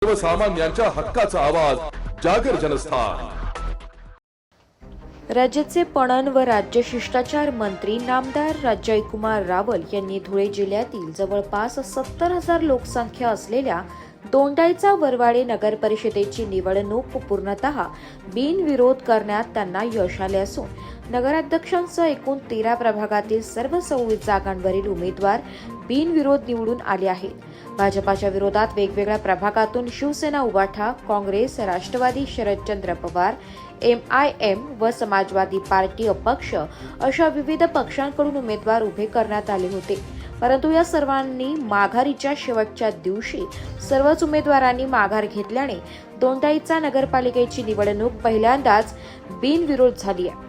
सर्वसामान्यांच्या हक्काचा आवाज जागर जनस्थान। राज्याचे पणन व राज्य शिष्टाचार मंत्री नामदार जयकुमार रावल यांनी धुळे जिल्ह्यातील जवळपास 70,000 लोकसंख्या असलेल्या दोंडाईचा वरवाडे नगर परिषदेची निवडणूक पूर्णतः बिनविरोध करण्यात त्यांना यश आले असून नगराध्यक्षांसह एकूण 13 प्रभागातील सर्व 26 जागांवरील उमेदवार बिनविरोध निवडून आले आहेत। भाजपाच्या विरोधात वेगवेगळ्या प्रभागातून शिवसेना, उबाठा, काँग्रेस, राष्ट्रवादी, शरदचंद्र पवार, MIM व समाजवादी पार्टी अपक्ष अशा विविध पक्षांकडून उमेदवार उभे करण्यात आले होते, परंतु या सर्वांनी माघारीच्या शेवटच्या दिवशी सर्वच उमेदवारांनी माघार घेतल्याने दोंडाईचा नगरपालिकेची निवडणूक पहिल्यांदाच बिनविरोध झाली आहे।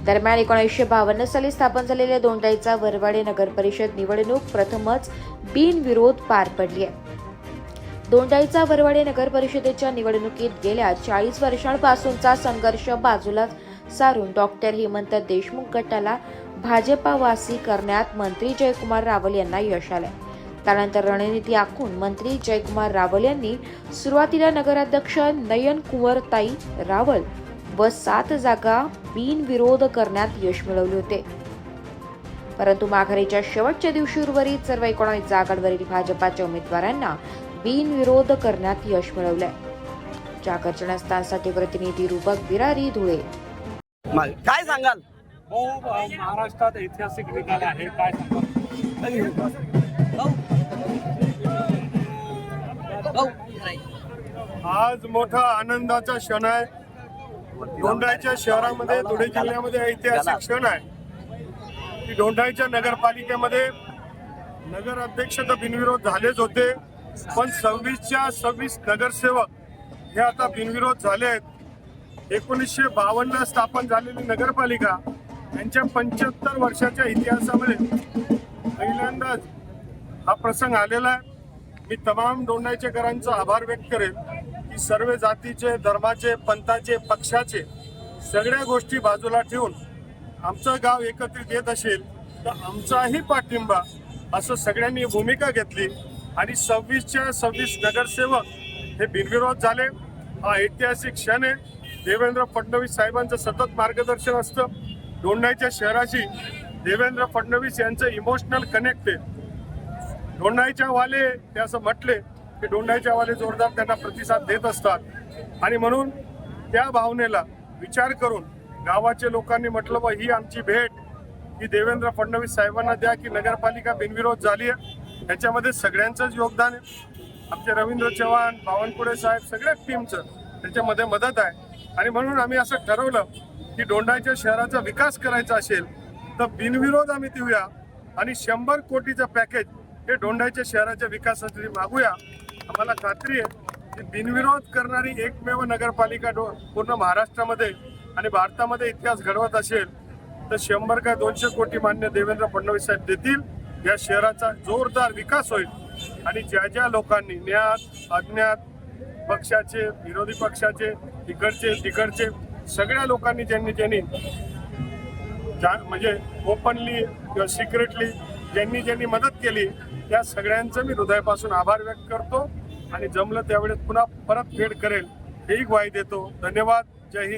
दरम्यान 1952 साली स्थापन झालेल्या दोंडाईचा वरवाडे नगर परिषद निवडणूक प्रथमच बिनविरोध पार पडली आहे। दोंडाईचा वरवाडे नगर परिषदेच्या निवडणुकीत गेल्या 40 वर्षांपासूनचा संघर्ष बाजूला सारून डॉक्टर हेमंत देशमुख गटाला भाजपावासी करण्यात मंत्री जयकुमार रावल यांना यश आले। त्यानंतर रणनीती आखून मंत्री जयकुमार रावल यांनी सुरुवातीला नगराध्यक्ष नयन कुंवरताई रावल व 7 जागा बिनविरोध करण्यात यश मिळवले होते, परंतु माघारीच्या शेवटच्या दिवशी उर्वरित सर्व 19 जागांवरील भाजपाच्या उमेदवारांना बिनविरोध करण्यात यश मिळवले। जागर जनस्थानसाठी प्रतिनिधी रूपक बिरारी, धुळे। काय सांगाल? हो, महाराष्ट्रात ऐतिहासिक निकाल आहे, काय आज मोठा आनंदाचा क्षण आहे। दोंडाईच्या शहरामध्ये, धुळे जिल्ह्यामध्ये ऐतिहासिक क्षण आहे की दोंडाईच्या नगरपालिकेमध्ये नगर अध्यक्ष तर बिनविरोध झालेच होते, पण 26च्या 26 नगरसेवक हे आता बिनविरोध झाले आहेत। 1952 स्थापन झालेली नगरपालिका यांच्या 75 वर्षाच्या इतिहासामध्ये पहिल्यांदाच हा प्रसंग आलेला आहे। मी तमाम दोंडाईचेकरांचा आभार व्यक्त करेन की सर्व जातीचे, धर्माचे, पंथाचे, पक्षाचे सगळ्या गोष्टी बाजूला ठेवून आमचं गाव एकत्रित येत असेल तर आमचाही पाठिंबा असं सगळ्यांनी भूमिका घेतली आणि 26च्या 26 नगरसेवक हे बिनविरोध झाले। हा ऐतिहासिक क्षण आहे। देवेंद्र फडणवीस साहेबांचं सतत मार्गदर्शन असतं। दोंडाईच्या शहराशी देवेंद्र फडणवीस यांचं इमोशनल कनेक्ट आहे। दोंडाईच्या वाले ते असं म्हटले की दोंडाईच्या वाले जोरदार त्यांना प्रतिसाद देत असतात आणि म्हणून त्या भावनेला विचार करून गावाच्या लोकांनी म्हटलं बा ही आमची भेट की देवेंद्र फडणवीस साहेबांना द्या की नगरपालिका बिनविरोध झाली आहे। याच्यामध्ये सगळ्यांचंच योगदान आहे। आमचे रवींद्र चव्हाण, बावनकुळे साहेब सगळ्या टीमचं त्याच्यामध्ये मदत आहे आणि म्हणून आम्ही असं ठरवलं की दोंडाईच्या शहराचा विकास करायचा असेल तर बिनविरोध आम्ही देऊया आणि 100 कोटीचं पॅकेज हे दोंडाईच्या शहराच्या विकासासाठी मागूया। आम्हाला खात्री आहे की बिनविरोध करणारी एकमेव नगरपालिका पूर्ण महाराष्ट्रामध्ये आणि भारतामध्ये इतिहास घडवत असेल तर 100 का 200 कोटी मान्य देवेंद्र फडणवीस साहेब देतील। या शहराचा जोरदार विकास होईल आणि ज्या ज्या लोकांनी ज्ञात अज्ञात पक्षाचे, विरोधी पक्षाचे, इकडचे तिकडचे सगळ्या लोकांनी ज्यांनी म्हणजे ओपनली किंवा सिक्रेटली ज्यांनी मदत केली त्या सगळ्यांचं मी हृदयापासून आभार व्यक्त करतो आणि जमलं त्यावेळेस पुन्हा परत फेड करेल हेही ग्वाही देतो। धन्यवाद। जय हिंद।